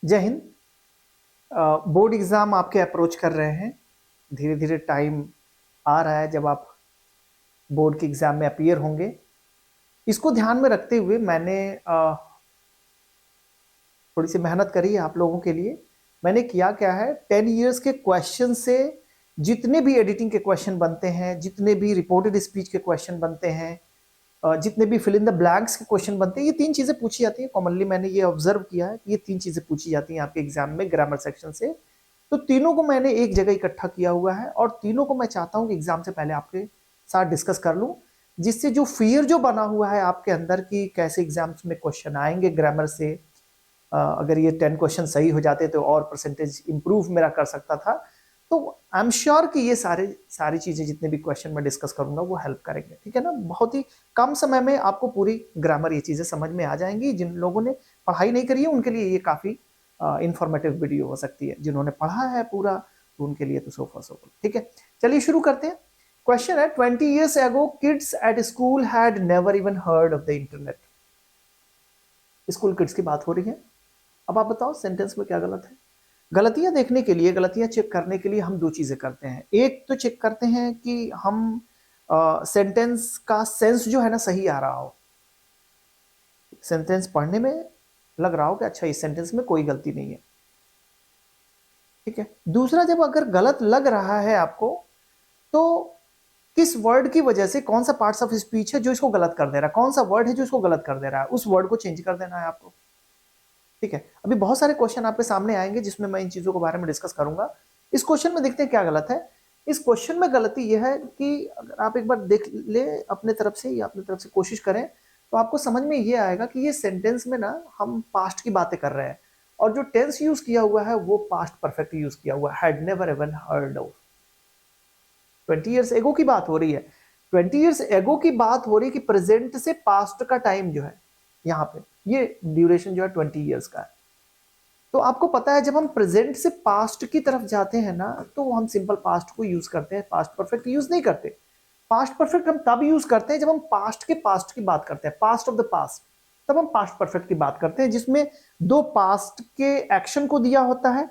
जय Hind. Board exam आपके approach कर रहे हैं। धीरे धीरे टाइम आ रहा है जब आप बोर्ड के एग्जाम में अपीयर होंगे। इसको ध्यान में रखते हुए मैंने थोड़ी सी मेहनत करी है आप लोगों के लिए। मैंने किया क्या है, 10 इयर्स के क्वेश्चन से जितने भी एडिटिंग के क्वेश्चन बनते हैं, जितने भी रिपोर्टेड स्पीच के क्वेश्चन बनते हैं, जितने भी फिल इन द ब्लैंक्स के क्वेश्चन बनते हैं, ये 3 चीजें पूछी जाती हैं कॉमनली। मैंने ये ऑब्जर्व किया है कि ये 3 चीजें पूछी जाती हैं आपके एग्जाम में ग्रामर सेक्शन से। तो तीनों को मैंने एक जगह इकट्ठा किया हुआ है और तीनों को मैं चाहता हूं कि एग्जाम से पहले आपके साथ डिस्कस कर लूं, जिससे जो फियर जो बना हुआ है आपके अंदर कि कैसे एग्जाम्स में क्वेश्चन आएंगे ग्रामर से, अगर ये 10 क्वेश्चन सही हो जाते तो और परसेंटेज इंप्रूव मेरा कर सकता था। तो आई एम श्योर कि ये सारी चीजें जितने भी क्वेश्चन मैं डिस्कस करूंगा वो हेल्प करेंगे, ठीक है ना। बहुत ही कम समय में आपको पूरी ग्रामर ये चीजें समझ में आ जाएंगी। जिन लोगों ने पढ़ाई नहीं करी है उनके लिए ये काफी इंफॉर्मेटिव वीडियो हो सकती है, जिन्होंने पढ़ा है पूरा तो उनके लिए तो सोफा सोफा, ठीक है। चलिए शुरू करते हैं। क्वेश्चन है, 20 years ago kids at school had never even heard of the internet। School kids की बात हो रही है। अब आप बताओ सेंटेंस में क्या गलत है। गलतियां देखने के लिए, गलतियां चेक करने के लिए हम 2 चीजें करते हैं। एक तो चेक करते हैं कि हम सेंटेंस का सेंस जो है ना सही आ रहा हो। सेंटेंस पढ़ने में लग रहा हो कि अच्छा इस सेंटेंस में कोई गलती नहीं है, ठीक है। दूसरा, जब अगर गलत लग रहा है आपको तो किस वर्ड की वजह से, कौन सा पार्ट्स ऑफ स्पीच है जो इसको गलत कर दे रहा है, कौन सा वर्ड है जो इसको गलत कर दे रहा है, उस वर्ड को चेंज कर देना है आपको, ठीक है। अभी बहुत सारे क्वेश्चन आपके सामने आएंगे जिसमें मैं इन चीजों के बारे में डिस्कस करूंगा। इस क्वेश्चन में देखते हैं क्या गलत है। इस क्वेश्चन में गलती यह है कि अगर आप एक बार देख ले अपने तरफ से या अपने तरफ से कोशिश करें तो आपको समझ में ये आएगा कि ये सेंटेंस में ना हम पास्ट की बातें कर रहे हैं और जो टेंस यूज किया हुआ है वो पास्ट परफेक्ट यूज किया हुआ है, had never even heard of. 20 years ago की बात हो रही है। 20 ईयर्स एगो की बात हो रही है कि प्रेजेंट से पास्ट का टाइम जो है यहाँ पे, ये ड्यूरेशन जो है 20 ईयर्स का है। तो आपको पता है जब हम प्रेजेंट से पास्ट की तरफ जाते हैं ना तो हम सिंपल पास्ट को यूज करते हैं, पास्ट परफेक्ट यूज नहीं करते। पास्ट परफेक्ट हम तब यूज करते हैं जब हम पास्ट की बात करते हैं, पास्ट ऑफ द पास्ट, तब हम पास्ट परफेक्ट की बात करते हैं जिसमें 2 पास्ट के एक्शन को दिया होता है,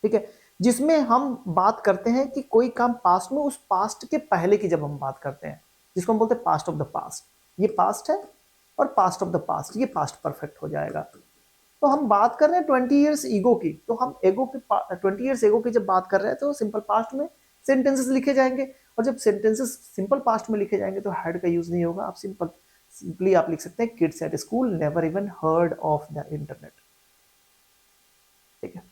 ठीक है। जिसमें हम बात करते हैं कि कोई काम पास्ट में, उस पास्ट के पहले की जब हम बात करते हैं जिसको हम बोलते हैं पास्ट ऑफ द पास्ट। ये पास्ट है और पास्ट ऑफ द पास्ट ये पास्ट परफेक्ट हो जाएगा। तो हम बात कर रहे हैं 20 इयर्स ईगो की, तो हम एगो की 20 इयर्स एगो की जब बात कर रहे हैं तो सिंपल पास्ट में सेंटेंसेस लिखे जाएंगे। और जब सेंटेंसेस सिंपल पास्ट में लिखे जाएंगे तो हैड का यूज नहीं होगा। आप सिंपली आप लिख सकते हैं kids at school never even heard of the internet, ठीक है।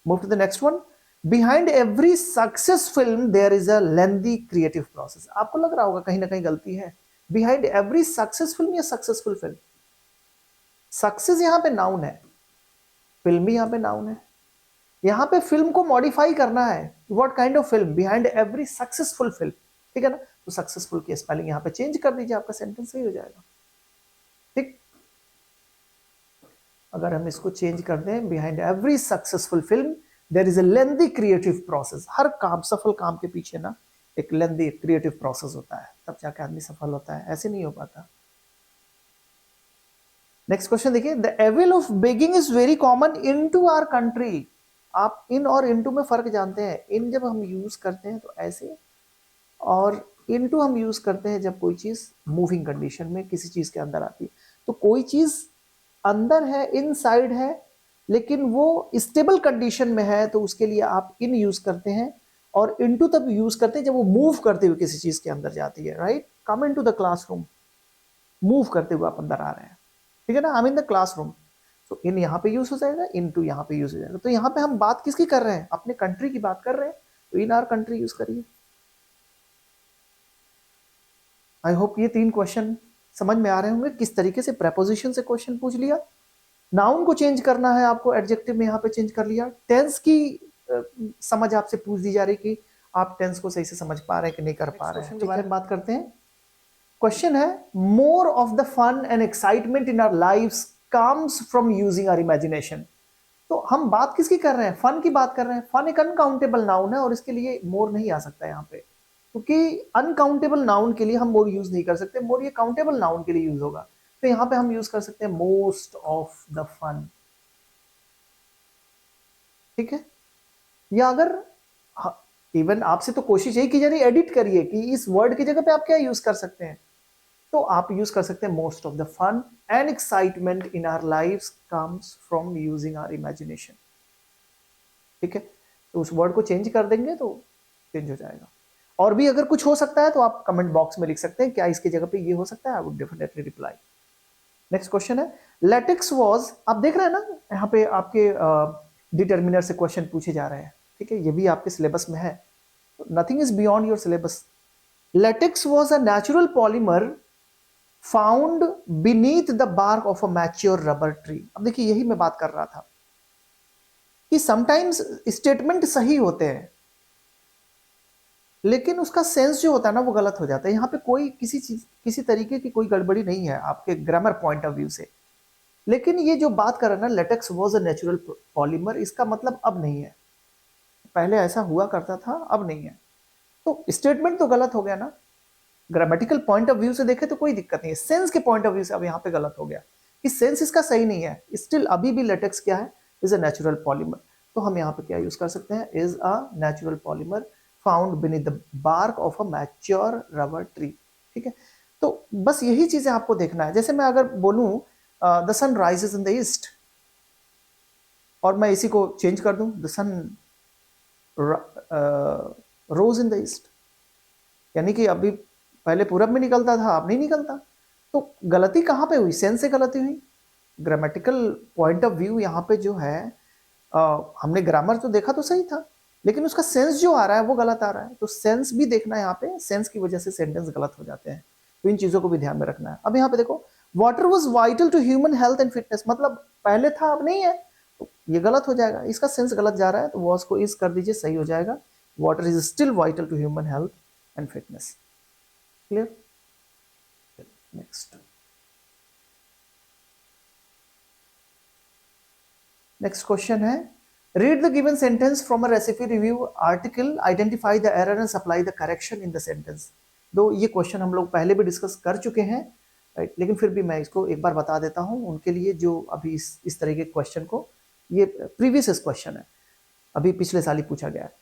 Move to the next one. Behind every success film there is a lengthy creative process. आपको लग रहा होगा कहीं ना कहीं गलती है। बिहाइंड एवरी सक्सेस फिल्म या सक्सेसफुल फिल्म, सक्सेस यहां पे नाउन है, फिल्म भी यहां पे नाउन है। यहां पे फिल्म को मॉडिफाई करना है, what kind of film, behind every successful film, ठीक है ना। तो सक्सेसफुल की स्पेलिंग यहां पे चेंज कर दीजिए, आपका सेंटेंस सही हो जाएगा, ठीक। अगर हम इसको चेंज कर दें, behind every successful film there is a lengthy creative process. हर काम, सफल काम के पीछे ना एक लेंथी क्रिएटिव प्रोसेस होता है, तब जाके आदमी सफल होता है, ऐसे नहीं हो पाता। नेक्स्ट क्वेश्चन देखिए, the evil of begging is very common in to our country. आप इन और इनटू में फर्क जानते हैं। इन जब हम यूज करते हैं तो ऐसे, और इनटू हम यूज करते हैं जब कोई चीज मूविंग कंडीशन में किसी चीज के अंदर आती है। तो कोई चीज अंदर है, इनसाइड है, लेकिन वो स्टेबल कंडीशन में है तो उसके लिए आप इन यूज करते हैं। और इनटू तब यूज करते हैं जब वो मूव करते हुए किसी चीज के अंदर जाती है, right. Come into the classroom, move करते हुए आप अंदर आ रहे हैं, ठीक है ना। I mean the classroom. तो इन यहाँ पे यूज हो जाएगा, इन टू यहाँ पे यूज हो जाएगा। तो यहाँ पे हम बात किसकी कर रहे हैं, अपने कंट्री की बात कर रहे हैं, तो इन आर कंट्री यूज करिए। आई होप ये 3 क्वेश्चन समझ में आ रहे होंगे किस तरीके से प्रेपोजिशन से क्वेश्चन पूछ लिया। नाउन को चेंज करना है आपको, एडजेक्टिव में यहाँ पे चेंज कर लिया। टेंस की समझ आपसे पूछ दी जा रही कि आप टेंस को सही से समझ पा रहे हैं कि नहीं कर पा रहे हैं। ठीक है, बात करते हैं। क्वेश्चन है, more of the fun and excitement in our lives comes from using our imagination. तो हम बात किसकी कर रहे हैं, फन की बात कर रहे हैं। फन एक अनकाउंटेबल नाउन है और इसके लिए मोर नहीं आ सकता यहाँ पे, क्योंकि अनकाउंटेबल नाउन के लिए हम मोर यूज नहीं कर सकते। मोर ये काउंटेबल नाउन के लिए यूज होगा। तो यहाँ पे हम यूज कर सकते हैं मोस्ट ऑफ द फन, ठीक है। या अगर इवन आपसे तो कोशिश यही की जा रही है, एडिट करिए कि इस वर्ड की जगह पे आप क्या यूज कर सकते हैं, तो आप यूज कर सकते हैं most of the fun and excitement in our lives comes from using our imagination. ठीक है, तो उस वर्ड को चेंज कर देंगे तो चेंज हो जाएगा। और भी अगर कुछ हो सकता है तो आप कमेंट बॉक्स में लिख सकते हैं क्या इसकी जगह पे ये हो सकता है, I would definitely reply. Next question है, लेटेक्स वाज, आप देख रहे हैं ना यहाँ पे आपके डिटर्मिनर से क्वेश्चन पूछे जा रहे हैं। ठीक है, ये भी आपके सिलेबस में है, nothing is beyond your syllabus. Latex was a natural polymer found beneath the bark of a mature rubber tree. अब देखिए यही मैं बात कर रहा था कि समटाइम्स स्टेटमेंट सही होते हैं लेकिन उसका सेंस जो होता है ना वो गलत हो जाता है। यहाँ पे कोई किसी चीज किसी तरीके की कोई गड़बड़ी नहीं है आपके ग्रामर पॉइंट ऑफ व्यू से, लेकिन ये जो बात कर रहे हैं ना latex was a natural polymer, इसका मतलब अब नहीं है, पहले ऐसा हुआ करता था अब नहीं है, तो स्टेटमेंट तो गलत हो गया ना। ग्रामेटिकल पॉइंट ऑफ व्यू से देखे तो कोई दिक्कत नहीं है, सेंस के पॉइंट ऑफ व्यू से अब यहाँ पे गलत हो गया कि सेंस इसका सही नहीं है। स्टिल अभी भी लेटेक्स क्या है, इज अ नेचुरल पॉलीमर, तो हम यहाँ पे क्या यूज कर सकते हैं, is a natural polymer found beneath the bark of a mature rubber tree. ठीक है, तो बस यही चीजें आपको देखना है। जैसे मैं अगर बोलूं the sun rises in the east और मैं इसी को चेंज कर दूं, the sun rose in the east, यानी कि अभी पहले पूरब में निकलता था अब नहीं निकलता, तो गलती कहां पे हुई, सेंस से गलती हुई। ग्रामेटिकल पॉइंट ऑफ व्यू यहाँ पे जो है हमने ग्रामर तो देखा तो सही था लेकिन उसका सेंस जो आ रहा है वो गलत आ रहा है, तो सेंस भी देखना है यहाँ पे, सेंस की वजह से सेंटेंस गलत हो जाते हैं, तो इन चीजों को भी ध्यान में रखना है। अब यहाँ पे देखो, water was vital to human health and fitness, मतलब पहले था अब नहीं है, तो ये गलत हो जाएगा, इसका सेंस गलत जा रहा है, तो वॉज को इज कर दीजिए, सही हो जाएगा। Water is still vital to human health and fitness. Clear? Next question है, read the given sentence from a recipe review article, identify the error and supply the correction in the sentence. दो ये question हम लोग पहले भी discuss कर चुके हैं, राइट, लेकिन फिर भी मैं इसको एक बार बता देता हूं उनके लिए जो अभी इस तरह के क्वेश्चन को, ये प्रीवियस क्वेश्चन है, अभी पिछले साल ही पूछा गया है।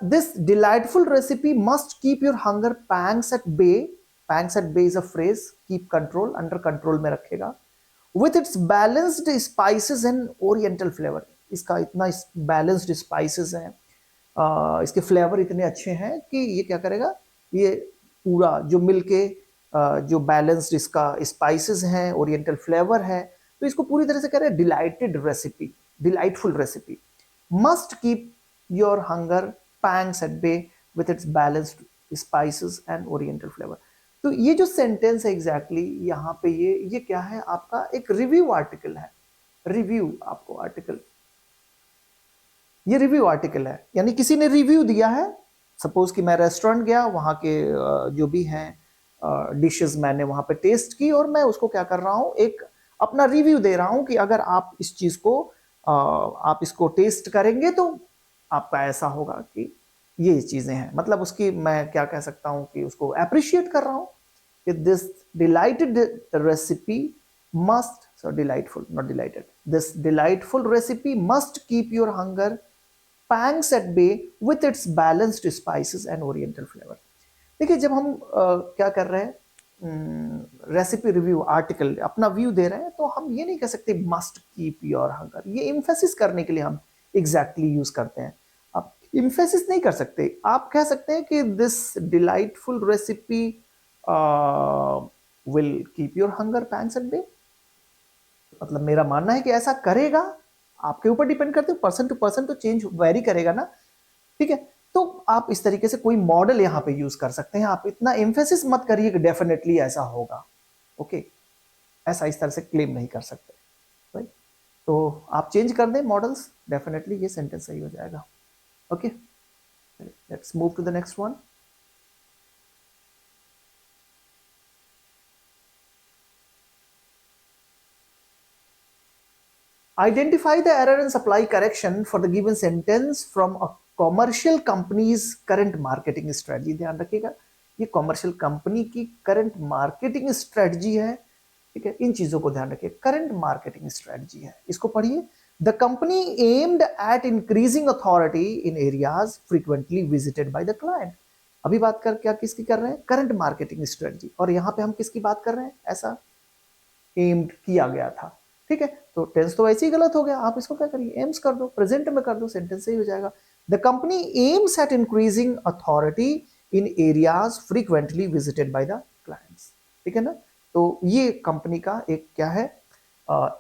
This delightful recipe must keep your hunger pangs at bay, pangs at bay is a phrase, keep control, under control में रखेगा, with its balanced spices and oriental flavour, इसका इतना बैलेंस्ड स्पाइसेस हैं, इसके फ्लेवर इतने अच्छे हैं कि ये क्या करेगा, ये पूरा जो मिलके जो बैलेंस्ड इसका स्पाइसेस हैं, ओरिएंटल फ्लेवर है, तो इसको पूरी तरह से कह रहे हैं delighted recipe, delightful recipe, must keep your hunger pangs at bay with its balanced spices and oriental flavour. तो ये जो सेंटेंस है एग्जैक्टली यहाँ पे ये क्या है, आपका एक रिव्यू आर्टिकल है, रिव्यू आपको आर्टिकल, ये रिव्यू आर्टिकल है, यानी किसी ने रिव्यू दिया है। सपोज कि मैं रेस्टोरेंट गया, वहां के जो भी हैं डिशेस मैंने वहां पे टेस्ट की और मैं उसको क्या कर रहा हूं, एक अपना रिव्यू दे रहा हूं कि अगर आप इस चीज को आप इसको टेस्ट करेंगे तो आपका ऐसा होगा कि ये चीजें हैं, मतलब उसकी मैं क्या कह सकता हूं कि उसको अप्रिशिएट कर रहा हूं कि this dilated recipe must, so delightful not delighted, this delightful recipe must keep your hunger pangs at bay with its balanced spices and oriental flavor। देखिए जब हम क्या कर रहे हैं, रेसिपी रिव्यू आर्टिकल अपना व्यू दे रहे हैं, तो हम ये नहीं कह सकते मस्ट कीप योर हंगर, ये इम्फेसिस करने के लिए हम एग्जैक्टली यूज करते हैं। आप इम्फेसिस नहीं कर सकते, आप कह सकते हैं कि this delightful recipe will keep your hunger pangs at bay, मतलब मेरा मानना है कि ऐसा करेगा, आपके ऊपर डिपेंड करते हो, पर्सन टू पर्सन तो चेंज वेरी करेगा ना। ठीक है, तो आप इस तरीके से कोई मॉडल यहां पे यूज कर सकते हैं, आप इतना एम्फेसिस मत करिए कि डेफिनेटली ऐसा होगा, ओके, ऐसा इस तरह से क्लेम नहीं कर सकते, राइट। तो आप चेंज कर दें मॉडल्स, डेफिनेटली ये सेंटेंस सही हो जाएगा। Okay, let's move to the next one. Identify the error and supply correction for the given sentence from a commercial company's current marketing strategy। ध्यान रखिएगा, ये कॉमर्शियल कंपनी की करंट मार्केटिंग स्ट्रेटजी है। ठीक है, इन चीजों को ध्यान रखिए, करंट मार्केटिंग स्ट्रेटजी है, इसको पढ़िए। The company aimed at increasing authority in areas frequently visited by the client. अभी बात कर क्या किसकी कर रहे हैं, करंट मार्केटिंग स्ट्रेटजी, और यहां पे हम किसकी बात कर रहे हैं, ऐसा एम्ड किया गया था। ठीक है, तो टेंस तो वैसे ही गलत हो गया, आप इसको क्या करिए, एम्स कर दो, प्रेजेंट में कर दो, सेंटेंस सही हो जाएगा। The company aims at increasing authority in areas frequently visited by the clients. ठीक है ना, तो ये कंपनी का एक क्या है,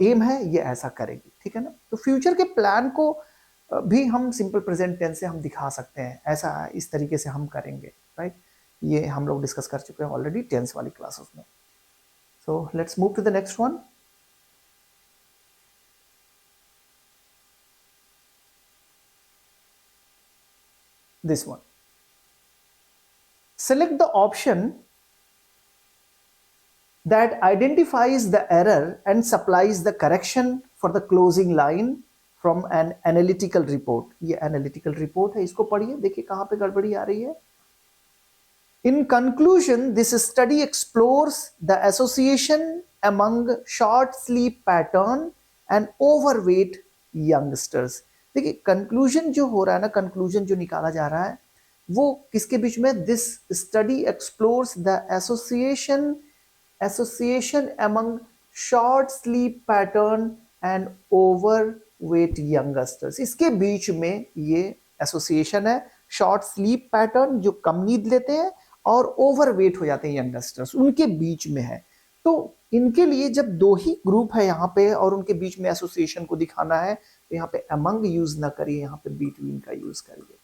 एम है, ये ऐसा करेगी। ठीक है ना, तो फ्यूचर के प्लान को भी हम सिंपल प्रेजेंट टेंस से हम दिखा सकते हैं, ऐसा इस तरीके से हम करेंगे। राइट, ये हम लोग डिस्कस कर चुके हैं ऑलरेडी टेंस वाली क्लासेस में। So let's move to the next one. This one. Select the option that identifies the error and supplies the correction for the closing line from an analytical report. ये analytical report है, इसको पढ़िए, देखिए कहां पे गड़बड़ी आ रही है। In conclusion, this study explores the association among short sleep pattern and overweight youngsters. देखिए कंक्लूजन जो हो रहा है ना, कंक्लूजन जो निकाला जा रहा है वो किसके बीच में, this study explores the association among short sleep pattern and overweight youngsters. इसके बीच में ये एसोसिएशन है, शॉर्ट स्लीप पैटर्न जो कम नींद लेते हैं और ओवरवेट हो जाते हैं यंगस्टर्स, उनके बीच में है। तो इनके लिए जब दो ही ग्रुप है यहाँ पे और उनके बीच में एसोसिएशन को दिखाना है, तो यहाँ पे अमंग यूज ना करिए, यहाँ पे बिटवीन का यूज करिए।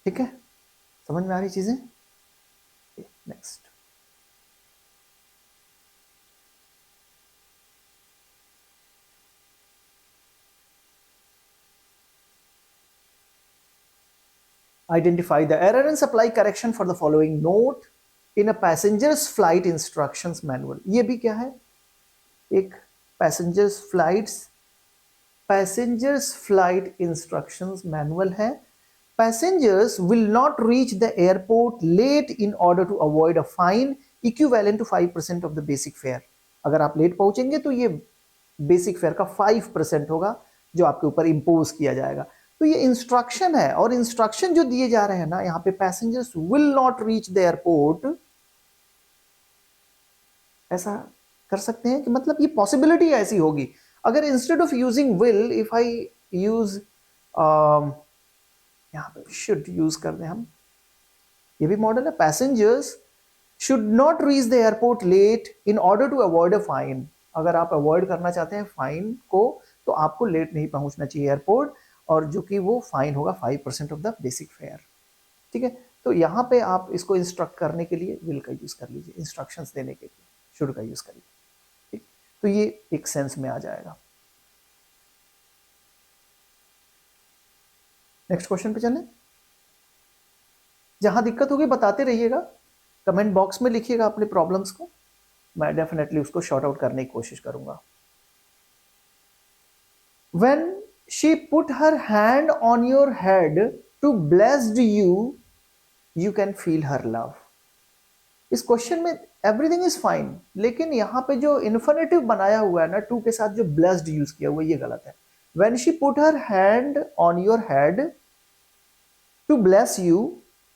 ठीक है, समझ में आ रही चीजें। Next, identify the error and supply correction for the following note in a passenger's flight instructions manual। ये भी क्या है, एक पैसेंजर्स फ्लाइट इंस्ट्रक्शंस मैनुअल है। Passengers will not reach the airport late in order to avoid a fine equivalent to 5% of the basic fare। अगर आप late पहुंचेंगे तो ये बेसिक फेयर का 5% होगा जो आपके ऊपर इंपोज किया जाएगा। तो ये इंस्ट्रक्शन है, और इंस्ट्रक्शन जो दिए जा रहे हैं ना यहाँ पे, passengers will not reach the airport, ऐसा कर सकते हैं कि मतलब ये पॉसिबिलिटी ऐसी होगी। अगर instead of using will, if I use यहाँ पे शुड यूज कर दें हम, ये भी मॉडल है, passengers should not reach the airport late in order to avoid a fine. अगर आप अवॉइड करना चाहते हैं फाइन को, तो आपको लेट नहीं पहुंचना चाहिए एयरपोर्ट, और जो कि वो फाइन होगा 5% ऑफ द बेसिक फेयर। ठीक है, तो यहाँ पे आप इसको इंस्ट्रक्ट करने के लिए विल का यूज कर लीजिए, इंस्ट्रक्शंस देने के लिए शुड का यूज करिए। ठीक, तो ये एक सेंस में आ जाएगा। नेक्स्ट क्वेश्चन पे चलें। जहां दिक्कत होगी बताते रहिएगा, कमेंट बॉक्स में लिखिएगा अपने प्रॉब्लम्स को, मैं डेफिनेटली उसको शॉर्ट आउट करने की कोशिश करूंगा। When she put her hand on your head to bless you, you can feel her love। इस क्वेश्चन में एवरीथिंग इज फाइन, लेकिन यहां पे जो इन्फिनेटिव बनाया हुआ है ना, टू के साथ जो ब्लेस्ड यूज किया हुआ, ये गलत है। When she put her hand on your head to bless you,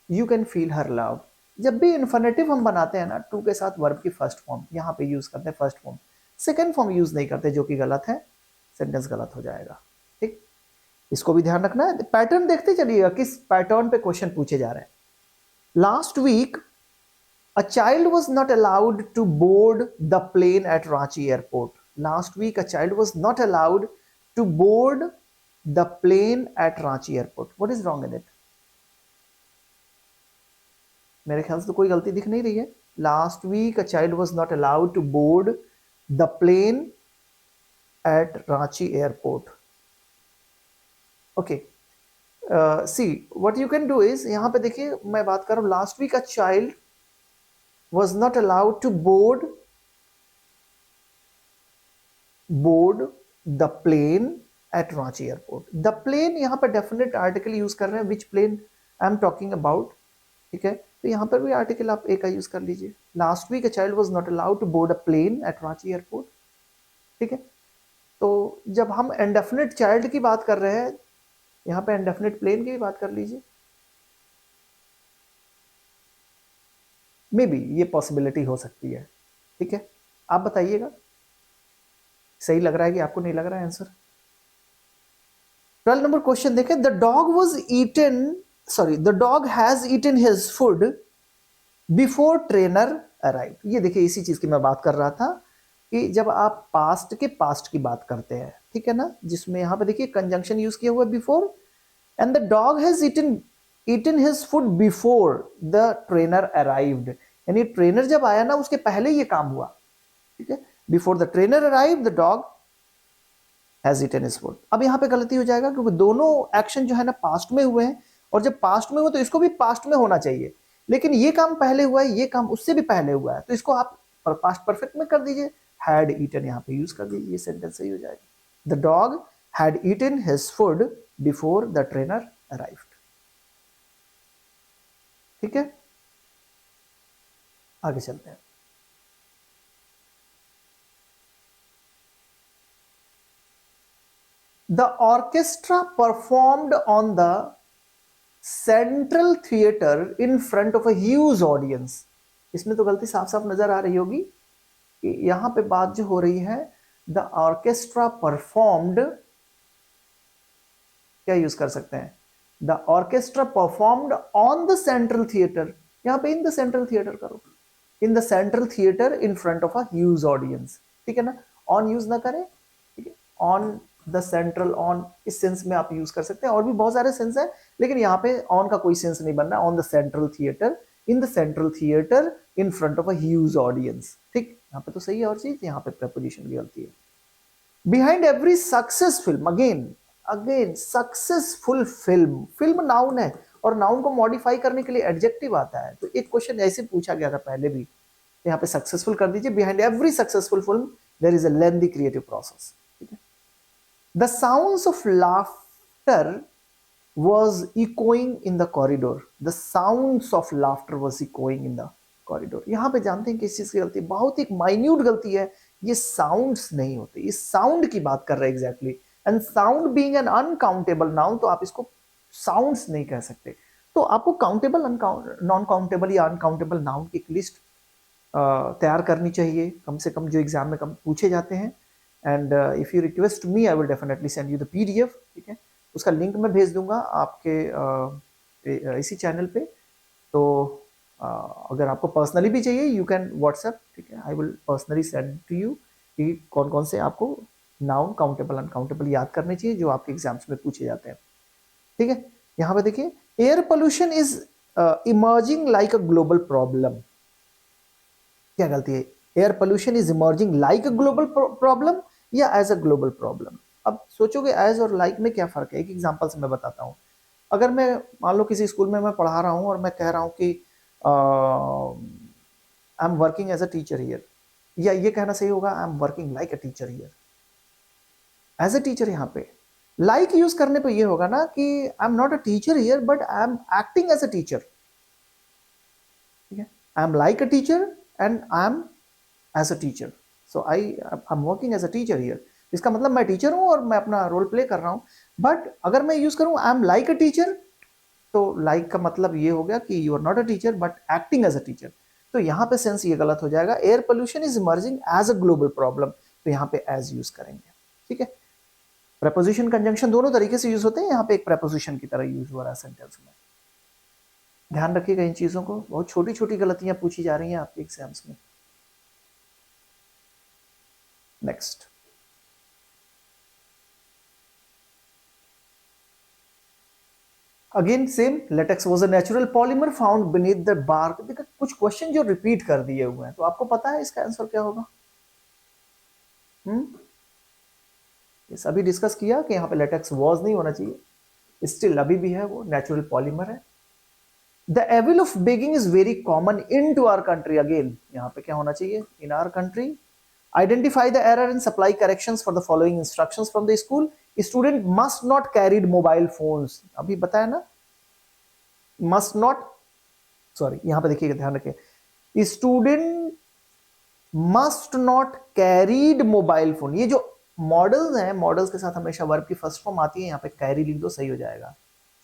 you can feel her love। जब भी इन्फिनेटिव हम बनाते हैं ना, टू के साथ वर्ब की फर्स्ट फॉर्म यहाँ पे यूज करते हैं, first form, second form use नहीं करते, जो कि गलत है, सेंटेंस गलत हो जाएगा। ठीक, इसको भी ध्यान रखना है। पैटर्न देखते चलिएगा किस पैटर्न पे क्वेश्चन पूछे जा रहे हैं। Last week a child was not allowed to board the plane at Ranchi airport. Last week a child was not allowed to board the plane at Ranchi airport. What is wrong in it? मेरे ख्याल से तो कोई गलती दिख नहीं रही है। Last week a child was not allowed to board the plane at Ranchi airport. Okay, see what you can do is, यहां पे देखिए मैं बात कर रहा हूं, last week a child was not allowed to board the plane at Ranchi airport. The plane यहां पे डेफिनेट आर्टिकल यूज कर रहे हैं, which plane I am talking about. ठीक है, तो यहाँ पर भी आर्टिकल आप ए का यूज कर लीजिए। Last week a child was not allowed to board a plane at Ranchi airport. ठीक है, तो जब हम इंडेफिनिट चाइल्ड की बात कर रहे हैं, यहाँ पे इंडेफिनिट प्लेन की भी बात कर लीजिए। मे बी ये पॉसिबिलिटी हो सकती है। ठीक है, आप बताइएगा सही लग रहा है कि आपको नहीं लग रहा है आंसर। 12 नंबर क्वेश्चन देखें, the dog was eaten, sorry, the dog has eaten his food before trainer arrive. ये देखिए इसी चीज की मैं बात कर रहा था कि जब आप पास्ट के पास्ट की बात करते हैं, ठीक है ना, जिसमें यहां पे देखिए कंजंक्शन यूज किया हुआ है before, and the dog has eaten his food before the trainer arrived, यानी ट्रेनर जब आया ना उसके पहले ये काम हुआ। ठीक है, before the trainer arrive the dog has eaten his food. अब यहाँ पे गलती हो जाएगा क्योंकि दोनों एक्शन जो है ना पास्ट में हुए हैं, और जब पास्ट में हुए तो इसको भी पास्ट में होना चाहिए, लेकिन ये काम पहले हुआ है, ये काम उससे भी पहले हुआ है, तो इसको आप पास्ट परफेक्ट में कर दीजिए, हैड ईटन यहाँ पे यूज कर दीजिए, ये सेंटेंस सही हो जाएगा। The dog had eaten his food before the trainer arrived. ठीक है, आगे चलते हैं। The orchestra performed on the central theater in front of a huge audience। इसमें तो गलती साफ साफ नजर आ रही होगी कि यहां पे बात जो हो रही है, द ऑर्केस्ट्रा परफॉर्म्ड, क्या यूज कर सकते हैं, the orchestra performed on the central theatre, यहां पे इन द सेंट्रल थिएटर करो, in the central theatre in front of a huge audience. ठीक है ना, ऑन यूज ना करें, ठीक है, ऑन द सेंट्रल, ऑन इस सेंस में आप यूज कर सकते हैं, और भी बहुत सारे सेंस है, लेकिन यहाँ पे ऑन का कोई सेंस नहीं बनना, on the central theatre, in the central theatre in front of a huge audience. ठीक, यहाँ पे तो सही है, और चीज यहाँ पे प्रेपोजिशन की गलती है। Behind every success film, again successful film, film noun है और नाउन को मॉडिफाई करने के लिए एडजेक्टिव आता है, तो एक क्वेश्चन ऐसे पूछा गया था पहले भी, यहाँ पे सक्सेसफुल कर दीजिए, behind every successful film there is a lengthy creative process. ठीक है, the sounds of laughter was echoing in the corridor, the sounds of laughter was echoing in the corridor। यहां पे जानते हैं किस चीज की गलती, बहुत ही माइन्यूट गलती है, ये साउंड्स नहीं होते, ये साउंड की बात कर रहे हैं exactly, and sound being an uncountable noun, तो आप इसको साउंड्स नहीं कह सकते, तो आपको काउंटेबल, नॉन काउंटेबल या अनकाउंटेबल नाउन की एक लिस्ट तैयार करनी चाहिए, कम से कम जो एग्जाम में कम पूछे जाते हैं, and if you request me I will definitely send you the PDF. ठीक है, उसका लिंक मैं भेज दूंगा आपके इसी चैनल पे, तो अगर आपको पर्सनली भी चाहिए यू कैन व्हाट्सएप। ठीक है, I will personally send to you कि कौन कौन से आपको नाउन काउंटेबल अनकाउंटेबल याद करने चाहिए जो आपके एग्जाम्स में पूछे जाते हैं। ठीक है, यहाँ पे देखिए, air pollution is emerging like a global problem, क्या गलती है, air pollution is emerging like a global problem या एज अ ग्लोबल प्रॉब्लम। अब सोचोगे एज और लाइक में क्या फर्क है, एक एग्जांपल से मैं बताता हूँ। अगर मैं मान लो किसी स्कूल में मैं पढ़ा रहा हूँ और मैं कह रहा हूँ कि I am working as a teacher here, या ये कहना सही होगा I am working like a teacher here, as a teacher. यहाँ पे लाइक यूज करने पे ये होगा ना कि I am not a teacher here but I am acting as a teacher. ठीक है, I am like a teacher and I am as a teacher, so I am working as a teacher here, इसका मतलब मैं teacher हूं और मैं अपना role play कर रहा हूं। बट अगर मैं यूज करूं I am like a teacher, तो लाइक का मतलब ये हो गया कि you are not a teacher but acting as a teacher, तो यहां पे सेंस ये गलत हो जाएगा। Air pollution is emerging as a global problem, तो यहां पे एज यूज करेंगे। ठीक है, प्रेपोजिशन कंजंक्शन दोनों तरीके से यूज होते हैं, यहां पे एक प्रेपोजिशन की तरह यूज हो रहा है सेंटेंस में, ध्यान रखिएगा इन चीजों को, बहुत छोटी छोटी गलतियां पूछी जा रही हैं आपके एग्जाम्स में। Next, again same, latex was a natural polymer found beneath the bark. देखो कुछ क्वेश्चन जो रिपीट कर दिए हुए हैं, तो आपको पता है इसका आंसर क्या होगा। इस अभी डिस्कस किया कि यहाँ पे लेटेक्स वाज नहीं होना चाहिए, स्टिल अभी भी है, वो नेचुरल पॉलीमर है। The evil of begging is very common in to our country, again यहाँ पे क्या होना चाहिए, in our country. Identify the error and supply corrections for the following instructions from the school. Student must not carried mobile phones, अभी बताया ना, must not sorry, यहां पे देखिएगा, ध्यान रखिए, student must not carried mobile phone. ये जो मॉडल्स हैं, मॉडल्स के साथ हमेशा वर्ब की फर्स्ट फॉर्म आती है, यहाँ पे कैरी लिख दो, सही हो जाएगा।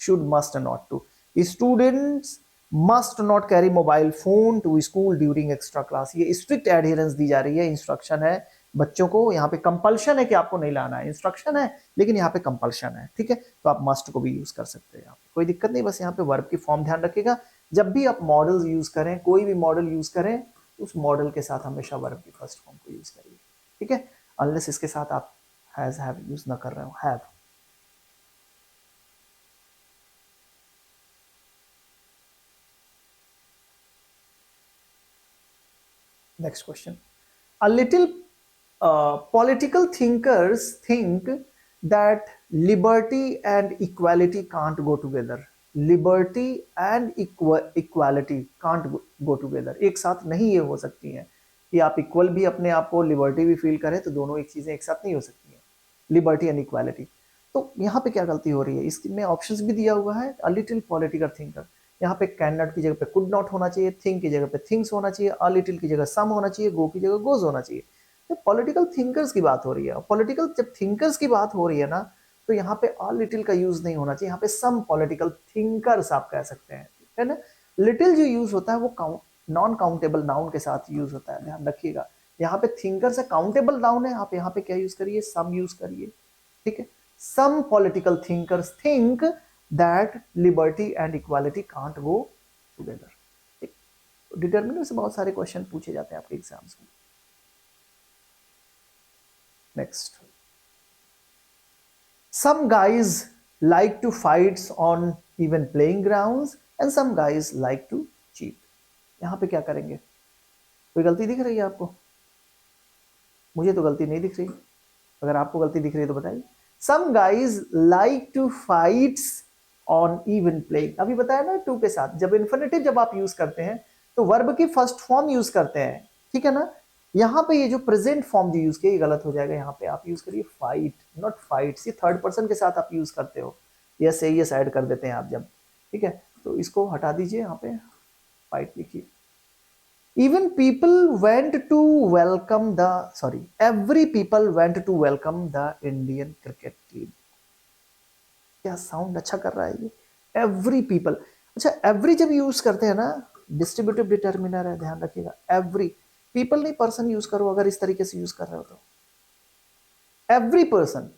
Should, must, not to. Students must not carry mobile phone to school during extra class. ये स्ट्रिक्ट एडहेरेंस दी जा रही है, इंस्ट्रक्शन है बच्चों को। यहाँ पे कंपल्शन है कि आपको नहीं लाना है, इंस्ट्रक्शन है लेकिन यहाँ पे कंपल्शन है, ठीक है। तो आप मस्ट को भी यूज कर सकते हैं, यहाँ पे कोई दिक्कत नहीं, बस यहाँ पे वर्ब की फॉर्म ध्यान रखिएगा। जब भी आप मॉडल्स यूज करें, कोई भी मॉडल यूज करें, उस मॉडल के साथ हमेशा वर्ब की फर्स्ट फॉर्म को यूज करिए, ठीक है, अनलेस इसके साथ आप हैज हैव यूज ना कर रहे हो, have. Next question, a little political thinkers think that liberty and equality can't go together. Liberty and equality can't go together. एक साथ नहीं ये हो सकती हैं कि आप इक्वल भी अपने आप को, लिबर्टी भी फील करें, तो दोनों एक चीजें एक साथ नहीं हो सकती हैं, लिबर्टी एंड इक्वालिटी। तो यहाँ पे क्या गलती हो रही है, इसमें ऑप्शंस भी दिया हुआ है, अ लिटिल पॉलिटिकल थिंकर। यहाँ पे कैन नॉट की जगह पे कुड नॉट होना चाहिए, थिंक की जगह पे थिंग्स होना चाहिए, अ लिटिल की जगह सम होना चाहिए, गो की जगह गोज होना चाहिए। तो पॉलिटिकल थिंकर्स की बात हो रही है, पॉलिटिकल जब थिंकर्स की बात हो रही है ना, तो यहाँ पे अ लिटिल का यूज नहीं होना चाहिए, यहाँ पे सम पॉलिटिकल थिंकर्स आप कह सकते हैं, है ना। लिटिल जो यूज होता है वो नॉन काउंटेबल नाउन के साथ यूज होता है, ध्यान रखिएगा। यहाँ पे थिंकर से काउंटेबल नाउन है, आप यहाँ पे क्या यूज करिए, सम यूज करिए, ठीक है। Some political thinkers think that liberty and equality can't go together. Determiner से बहुत सारे क्वेश्चन पूछे जाते हैं आपके एग्जाम्स में। Next, some guys like to fights on even playing grounds and some guys like to cheat। यहां पे क्या करेंगे, कोई गलती दिख रही है आपको? मुझे तो गलती नहीं दिख रही, अगर आपको गलती दिख रही है तो बताइए। some guys like to fights on even playing, अभी बताया ना टू के साथ, जब इन्फिनेटिव जब आप यूज करते हैं तो वर्ब की फर्स्ट फॉर्म यूज करते हैं, ठीक है ना। यहाँ पे ये जो प्रेजेंट फॉर्म जो यूज किया ये गलत हो जाएगा, यहाँ पे आप यूज करिए फाइट, नॉट फाइट्स। ये थर्ड पर्सन के साथ आप यूज करते हो, यस यस ऐड कर देते हैं आप जब, ठीक है। तो इसको हटा दीजिए, यहाँ पे फाइट लिखिए। even people went to welcome the sorry every people went to welcome the Indian cricket team। क्या साउंड अच्छा कर रहा है ये, एवरी पीपल। अच्छा, एवरी जब यूज करते हैं ना, डिस्ट्रीब्यूटिव डिटर्मिनर है, ध्यान रखिएगा। एवरी पीपल नहीं, पर्सन यूज करो अगर इस तरीके से यूज कर रहे हो तो। एवरी पर्सन,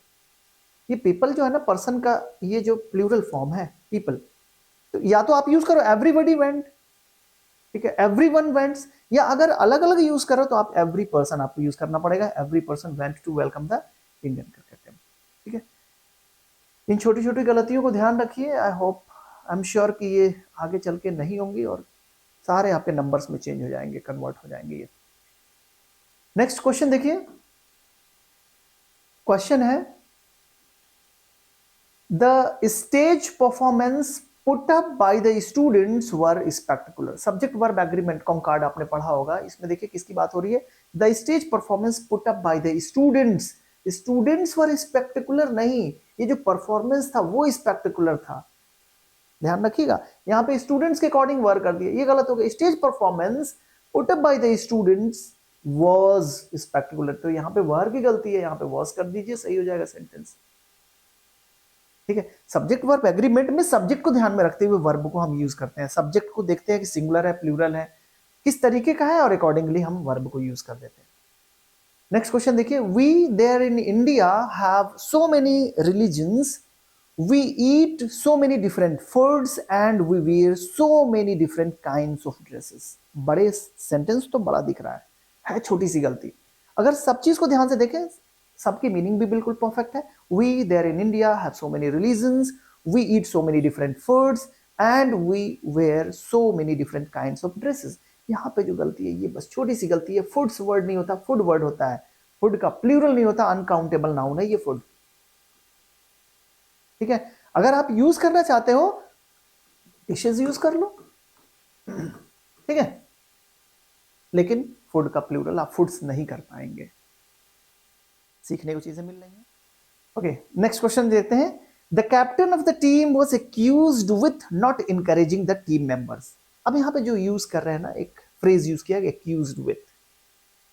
ये पीपल जो है ना, पर्सन का ये जो प्लूरल फॉर्म है पीपल, तो या तो आप यूज करो एवरीबॉडी वेंट, ठीक है, एवरीवन वेंट्स, या अगर अलग अलग यूज करो तो आप एवरी पर्सन आपको यूज करना पड़ेगा, every person went to welcome the Indian cricket team, ठीक है। इन छोटी छोटी गलतियों को ध्यान रखिए, I hope, I am sure कि ये आगे चल के नहीं होंगी और सारे आपके नंबर्स में चेंज हो जाएंगे, कन्वर्ट हो जाएंगे ये। नेक्स्ट क्वेश्चन देखिए, क्वेश्चन है the stage performance put up by the students were spectacular. Subject verb agreement concord आपने पढ़ा होगा, इसमें देखिए किसकी बात हो रही है, the stage performance put up by the students. Students were spectacular नहीं, ये जो परफॉर्मेंस था वो स्पेक्टेकुलर था, ध्यान रखिएगा। यहाँ पे स्टूडेंट्स के अकॉर्डिंग वर्क कर दिया, ये गलत हो गया। Stage performance put up by the students was spectacular, तो यहाँ पे वर्ब की गलती है, यहाँ पे वाज कर दीजिए, सही हो जाएगा सेंटेंस, ठीक है। सब्जेक्ट वर्ब एग्रीमेंट में सब्जेक्ट को ध्यान में रखते हुए वर्ब को हम यूज करते हैं, सब्जेक्ट को देखते हैं कि सिंगुलर है प्लूरल है, किस तरीके का है, और अकॉर्डिंगली हम वर्ब को यूज कर देते हैं। नेक्स्ट क्वेश्चन देखिए, we there in India have so many religions, we eat so many different foods and we wear so many different kinds of dresses। बड़े सेंटेंस तो बड़ा दिख रहा है छोटी सी गलती। अगर सब चीज को ध्यान से देखें, सबकी मीनिंग भी बिल्कुल परफेक्ट है। we there in India have so many religions, we eat so many different foods and we wear so many different kinds of dresses। यहाँ पे जो गलती है ये बस छोटी सी गलती है, फूड्स वर्ड नहीं होता, फूड वर्ड होता है, फूड का प्लूरल नहीं होता, अनकाउंटेबल नाउन है ये फूड, ठीक है। अगर आप यूज करना चाहते हो डिशेज यूज कर लो, ठीक है, लेकिन फूड का प्लूरल आप फूड्स नहीं कर पाएंगे। सीखने को चीजें मिल रही हैं। ओके, नेक्स्ट क्वेश्चन देखते हैं। The captain of the team was accused with not encouraging the team members. अब यहाँ पे जो यूज कर रहे हैं ना, एक फ्रेज यूज किया,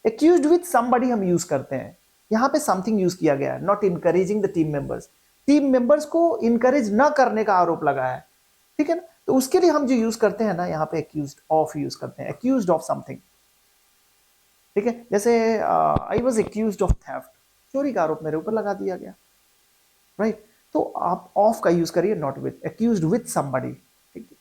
एक्यूज्ड विथ समबडी हम यूज करते हैं। यहाँ पे समथिंग यूज किया गया है, not encouraging the team members. Team members को इनकरेज ना करने का आरोप लगा है, ठीक है ना। तो उसके लिए हम जो यूज करते हैं ना, यहाँ पे एक्यूज्ड ऑफ यूज करते हैं, एक्यूज्ड ऑफ समथिंग, ठीक है। जैसे I was accused of theft, चोरी का आरोप मेरे ऊपर लगा दिया गया, राइट। तो आप ऑफ का यूज करिए, not with, accused with somebody.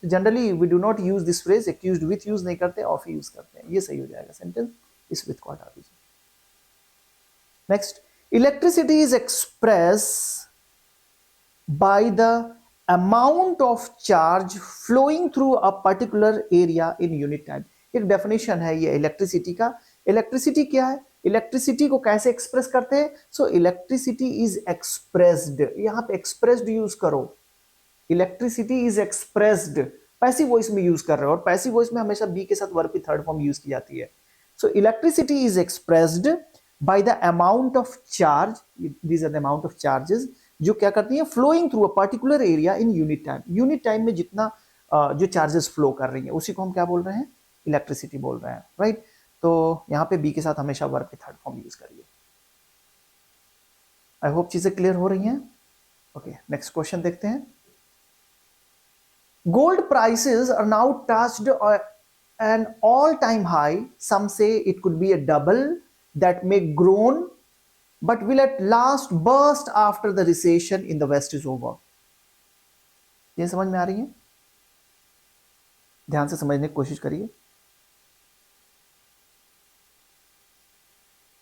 Generally we do not use this phrase, accused with use नहीं करते, ऑफ ही यूज करते हैं, ये सही हो जाएगा सेंटेंस, इस विथ को हटा दीजिए। Next, electricity is express by the amount of charge flowing through a particular area in unit time. एक डेफिनेशन है ये इलेक्ट्रिसिटी का। इलेक्ट्रिसिटी क्या है, इलेक्ट्रिसिटी को कैसे एक्सप्रेस करते हैं? सो इलेक्ट्रिसिटी इज एक्सप्रेस्ड, यहां पे एक्सप्रेस्ड यूज करो। Electricity is expressed, passive voice में यूज कर रहे हो, और पैसिव वॉइस में हमेशा बी के साथ वर्ब की थर्ड फॉर्म यूज की जाती है। So electricity is expressed by the amount of charge, these are the amount of charges जो क्या करती है, flowing through a particular area in unit time. Unit time में जितना जो चार्जेस फ्लो कर रही है उसी को हम क्या बोल रहे हैं, इलेक्ट्रिसिटी बोल रहे हैं, राइट। तो यहां पे बी के साथ हमेशा वर्ब की थर्ड फॉर्म यूज करिए। आई होप चीजें क्लियर हो रही हैं। ओके, नेक्स्ट क्वेश्चन देखते हैं। Gold prices are now touched an all-time high. Some say it could be a double that may grown, but will at last burst after the recession in the West is over. ये समझ में आ रही है? ध्यान से समझने की कोशिश करिए।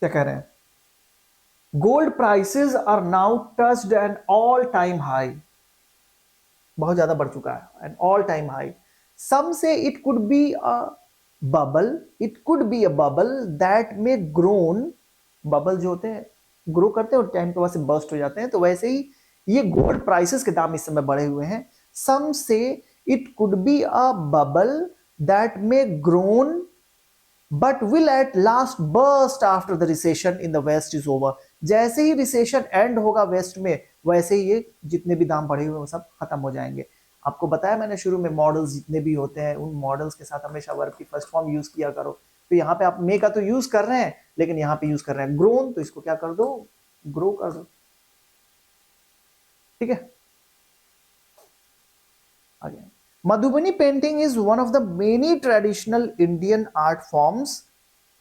क्या कह रहे हैं? Gold prices are now touched an all-time high. बहुत ज्यादा बढ़ चुका है, N all time high. Some say it could be a bubble, it could be a bubble that may grown, bubble जो होते हैं ग्रो करते हैं और टाइम के बाद से बर्स्ट हो जाते हैं, तो वैसे ही ये गोल्ड प्राइसेस के दाम इस समय बढ़े हुए हैं। Some say it could be a bubble that may grown but will at last burst after the recession in the west is over. जैसे ही रिसेशन एंड होगा वेस्ट में, वैसे ही ये जितने भी दाम बढ़े हुए वो सब खत्म हो जाएंगे। आपको बताया मैंने शुरू में, मॉडल्स जितने भी होते हैं उन मॉडल्स के साथ हमेशा वर्ब की फर्स्ट फॉर्म यूज किया करो। तो यहाँ पे आप मे का तो यूज कर रहे हैं, लेकिन यहाँ पे यूज कर रहे हैं ग्रोन, तो इसको क्या कर दो, ग्रो कर दो, ठीक है। आगे, Madhubani painting is one of the many traditional Indian art forms.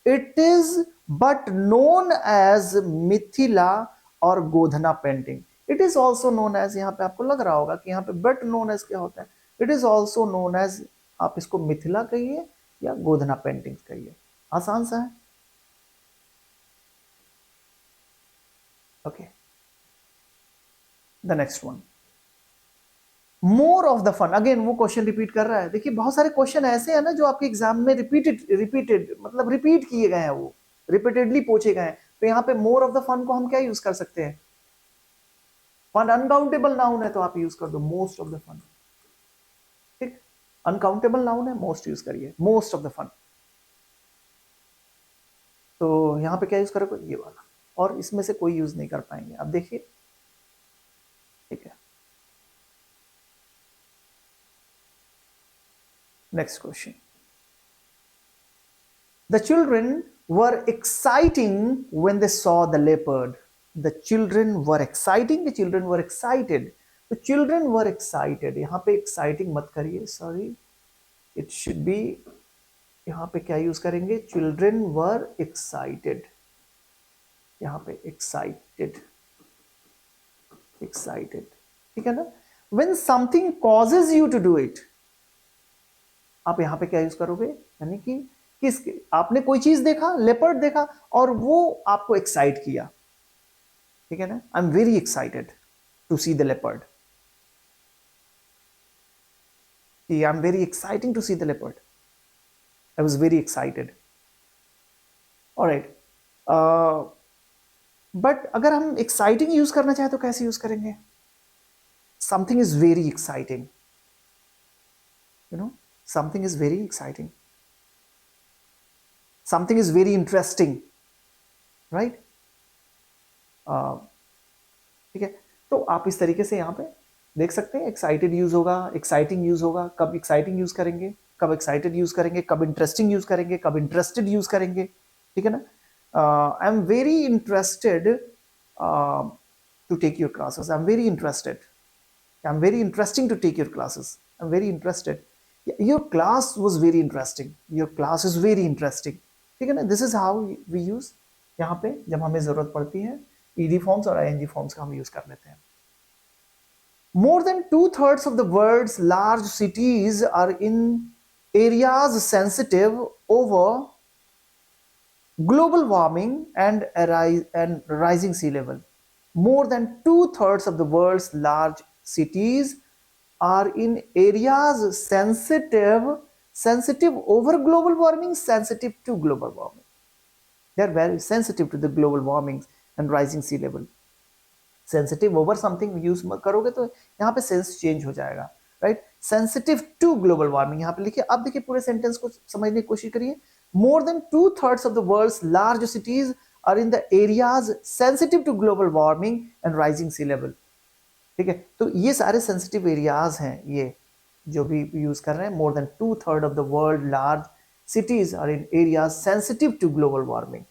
It is but known as Mithila और गोधना पेंटिंग। It is also known as, यहाँ पे आपको लग रहा होगा कि यहाँ पे बट नोन एज क्या होता है, it is also known as, आप इसको मिथिला कहिए या गोधना पेंटिंग कहिए, आसान सा है। Okay, the next one, more of the fun. Again वो क्वेश्चन रिपीट कर रहा है। देखिए बहुत सारे क्वेश्चन ऐसे हैं ना जो आपके एग्जाम में रिपीटेड मतलब रिपीट किए गए हैं, वो रिपीटेडली पूछे गए हैं। तो यहाँ पे मोर ऑफ द फन को हम क्या यूज कर सकते हैं, फन अनकाउंटेबल नाउन है तो आप यूज कर दो मोस्ट ऑफ द फन, ठीक। अनकाउंटेबल नाउन है, मोस्ट यूज करिए, मोस्ट ऑफ द फन। तो यहाँ पे क्या यूज करोगे, ये वाला, और इसमें से कोई यूज नहीं कर पाएंगे। अब देखिए, ठीक है। Next question. The children were exciting when they saw the leopard. The children were exciting, the children were excited. The children were excited. यहाँ पे exciting मत करिए, sorry. It should be, यहाँ पे क्या यूज करेंगे, children were excited. यहाँ पे excited, excited, ठीक है ना। When something causes you to do it, आप यहां पे क्या यूज करोगे, यानी कि किस, आपने कोई चीज देखा, लेपर्ड देखा, और वो आपको एक्साइट किया, ठीक है ना। I am very excited to see the leopard, I am very exciting to see the leopard, I was very excited. Alright, but अगर हम एक्साइटिंग यूज करना चाहे तो कैसे यूज करेंगे, something is very exciting, you know, something is very exciting, something is very interesting, right? ठीक है। तो आप इस तरीके से यहाँ पे देख सकते हैं, एक्साइटेड यूज होगा, एक्साइटिंग यूज होगा। कब एक्साइटिंग यूज करेंगे, कब एक्साइटेड यूज करेंगे, कब इंटरेस्टिंग यूज करेंगे, कब इंटरेस्टेड यूज करेंगे, ठीक है ना। I am very interested to take your classes, I am very interested, I am very interesting to take your classes, I am very interested, your class was very interesting, your class is very interesting, ठीक है ना। This is how we use यहाँ पे जब हमें जरूरत पड़ती है ईडी फॉर्म्स और आईएनजी फॉर्म्स का हम यूज कर लेते हैं। More than 2/3 of the world's large cities are in areas sensitive over global warming and rising sea level. More than 2/3 of the world's large cities are in areas sensitive over global warming, sensitive to global warming. They are very sensitive to the global warming and rising sea level. Sensitive over something use करोगे तो यहाँ पे sense change हो जाएगा, right. Sensitive to global warming यहाँ पे लिखिए। अब देखिए पूरे सेंटेंस को समझने की कोशिश करिए। More than 2/3 of the world's large cities are in the areas sensitive to global warming and rising sea level, ठीक है। तो ये सारे सेंसिटिव एरियाज हैं, ये जो भी यूज कर रहे हैं। More than 2/3 of the world large cities are in areas sensitive to global warming,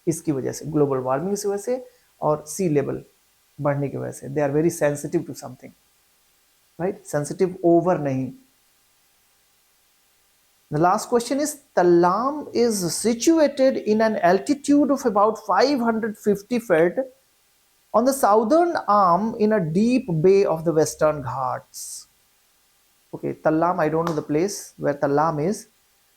इसकी वजह से, ग्लोबल वार्मिंग की वजह से और सी लेवल बढ़ने की वजह से, they are very sensitive to something, right. Sensitive over नहीं। The last question is, Tallam is situated in an altitude of about 550 feet on the southern arm in a deep bay of the Western Ghats. Okay, Tallam, I don't know the place where Tallam is,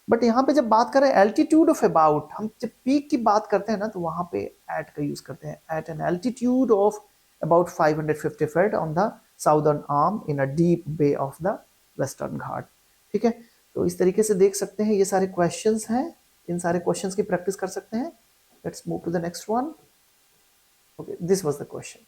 but यहाँ पे जब बात करें altitude of about, हम जब peak की बात करते हैं ना तो वहाँ पे at का यूज करते हैं, at an altitude of about 550 feet on the southern arm in a deep bay of the Western Ghat, ठीक है। तो इस तरीके से देख सकते हैं, ये सारे क्वेश्चंस हैं, इन सारे क्वेश्चंस की प्रैक्टिस कर सकते हैं। Let's move to the next one. Okay, this was the question.